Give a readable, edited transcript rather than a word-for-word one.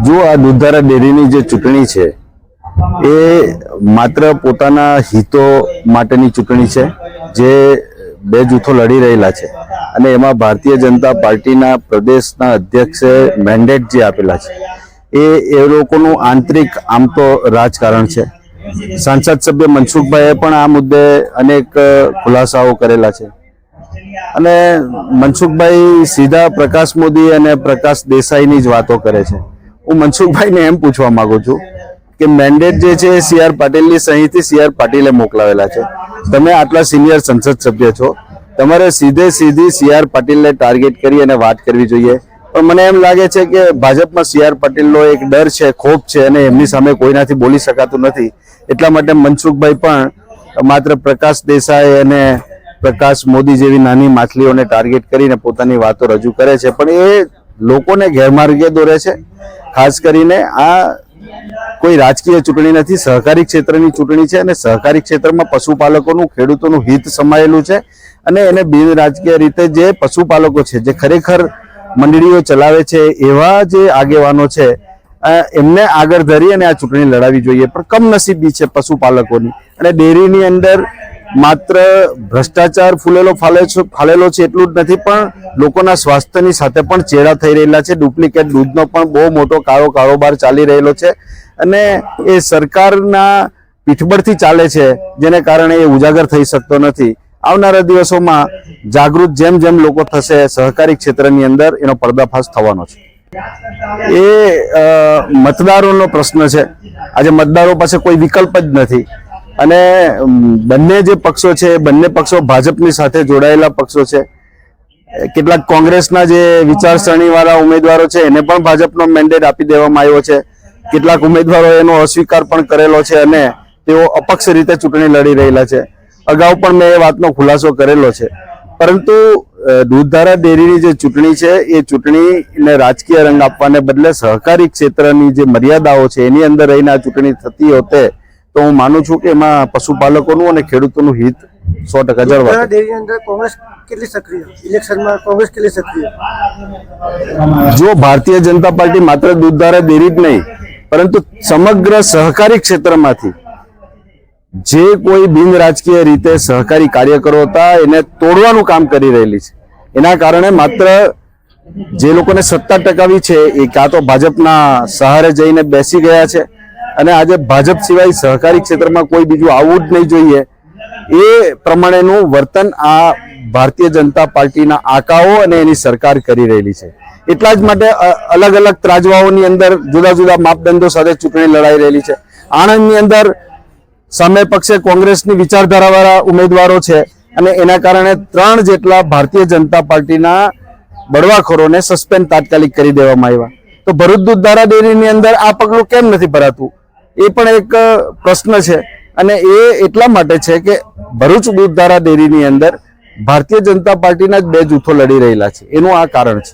જો આ દૂધધારા ડેરીની જે ચૂંટણી છે એ માત્ર પોતાના હિતો માટેની ચૂંટણી છે, જે બે જૂથો લડી રહેલા છે અને એમાં ભારતીય જનતા પાર્ટીના પ્રદેશના અધ્યક્ષે મેન્ડેટ જે આપેલા છે એ લોકોનું આંતરિક આમ તો રાજકારણ છે। સાંસદ સભ્ય મનસુખભાઈએ પણ આ મુદ્દે અનેક ખુલાસાઓ કરેલા છે અને મનસુખભાઈ સીધા પ્રકાશ મોદી અને પ્રકાશ દેસાઈની જ વાતો કરે છે। હું મનસુખભાઈને એમ પૂછવા માંગુ છું કે મેન્ડેટ જે છે CR પાટીલની સહીથી CR પાટીલે મોકલાવેલા છે। તમે આટલા સિનિયર સંસદ સભ્ય છો, તમારે સીધી CR પાટીલને ટાર્ગેટ કરી અને વાત કરવી જોઈએ, પણ મને એમ લાગે છે કે ભાજપમાં CR પાટીલનો એક ડર છે, ખોફ છે અને એમની સામે કોઈનાથી બોલી શકાતું નથી, એટલા માટે મનસુખભાઈ પણ માત્ર પ્રકાશ દેસાઈ અને પ્રકાશ મોદી જેવી નાની માછલીઓને ટાર્ગેટ કરીને પોતાની વાતો રજૂ કરે છે, પણ એ લોકોને ગેરમાર્ગે દોરે છે। ખાસ કરીને આ કોઈ રાજકીય ચૂંટણી નથી, સહકારી ક્ષેત્રની ચૂંટણી છે અને સહકારી ક્ષેત્રમાં પશુપાલકોનું, ખેડૂતોનું હિત સમાયેલું છે અને એને બિન રાજકીય રીતે જે પશુપાલકો છે, જે ખરેખર મંડળીઓ ચલાવે છે, એવા જે આગેવાનો છે એમને આગળ ધરી અને આ ચૂંટણી લડાવી જોઈએ। પણ કમનસીબી છે પશુપાલકોની અને ડેરીની અંદર માત્ર ભ્રષ્ટાચાર ફાલેલો છે એટલું જ નથી, પણ લોકોના સ્વાસ્થ્યની સાથે પણ ચેડા થઈ રહેલા છે। ડુપ્લિકેટ દૂધનો પણ બહુ મોટો કારોબાર ચાલી રહેલો છે અને એ સરકારના પીઠબળથી ચાલે છે, જેને કારણે એ ઉજાગર થઈ શકતો નથી। આવનારા દિવસોમાં જાગૃત જેમ જેમ લોકો થશે, સહકારી ક્ષેત્રની અંદર એનો પર્દાફાશ થવાનો છે। એ મતદારોનો પ્રશ્ન છે। આજે મતદારો પાસે કોઈ વિકલ્પ જ નથી અને બંને જે પક્ષો છે, બંને પક્ષો ભાજપની સાથે જોડાયેલા પક્ષો છે। કેટલાક કોંગ્રેસના જે વિચારસરણી વાળા ઉમેદવારો છે એને પણ ભાજપનો મેન્ડેટ આપી દેવામાં આવ્યો છે, કેટલાક ઉમેદવારો એનો અસ્વીકાર પણ કરેલો છે અને તેઓ અપક્ષ રીતે ચૂંટણી લડી રહેલા છે। અગાઉ પણ મેં એ વાતનો ખુલાસો કરેલો છે, પરંતુ દૂધધારા ડેરીની જે ચૂંટણી છે એ ચૂંટણીને રાજકીય રંગ આપવાને બદલે સહકારી ક્ષેત્રની જે મર્યાદાઓ છે એની અંદર રહીને આ ચૂંટણી થતી હોતે તો હું માનું છું કે એમાં પશુપાલકોનું અને ખેડૂતોનું હિત 100% જળવાય। ડેરી અંદર કોંગ્રેસ કેટલી સક્રિય, ઇલેક્શનમાં કોંગ્રેસ કેટલી સક્રિય? જો ભારતીય જનતા પાર્ટી માત્ર દૂધધારા ડેરી જ નહીં, પરંતુ સમગ્ર સહકારી ક્ષેત્રમાંથી જે કોઈ બિન રાજકીય રીતે સહકારી કાર્યકરો હતા એને તોડવાનું કામ કરી રહેલી છે। એના કારણે માત્ર જે લોકોને સત્તા ટકાવી છે એ કાં તો ભાજપના સહારે જઈને બેસી ગયા છે અને આજે ભાજપ સિવાય સહકારી ક્ષેત્રમાં કોઈ બીજું આવવું જ નહીં જોઈએ, એ પ્રમાણેનું વર્તન આ ભારતીય જનતા પાર્ટીના આકાઓ અને એની સરકાર કરી રહેલી છે। એટલા જ માટે અલગ અલગ ત્રાજવાઓની અંદર જુદા જુદા માપદંડો સાથે ચૂંટણી લડાઈ રહેલી છે। આણંદની અંદર સામે પક્ષે કોંગ્રેસની વિચારધારાવાળા ઉમેદવારો છે અને એના કારણે 3 જેટલા ભારતીય જનતા પાર્ટીના બળવાખોરોને સસ્પેન્ડ તાત્કાલિક કરી દેવામાં આવ્યા। તો ભરૂચ દૂધધારા ડેરીની અંદર આ પગલું કેમ નથી ભરાતું, એ પણ એક પ્રશ્ન છે અને એ એટલા માટે છે કે ભરૂચ દૂધધારા ડેરીની અંદર ભારતીય જનતા પાર્ટીના જ બે જૂથો લડી રહેલા છે, એનું આ કારણ છે।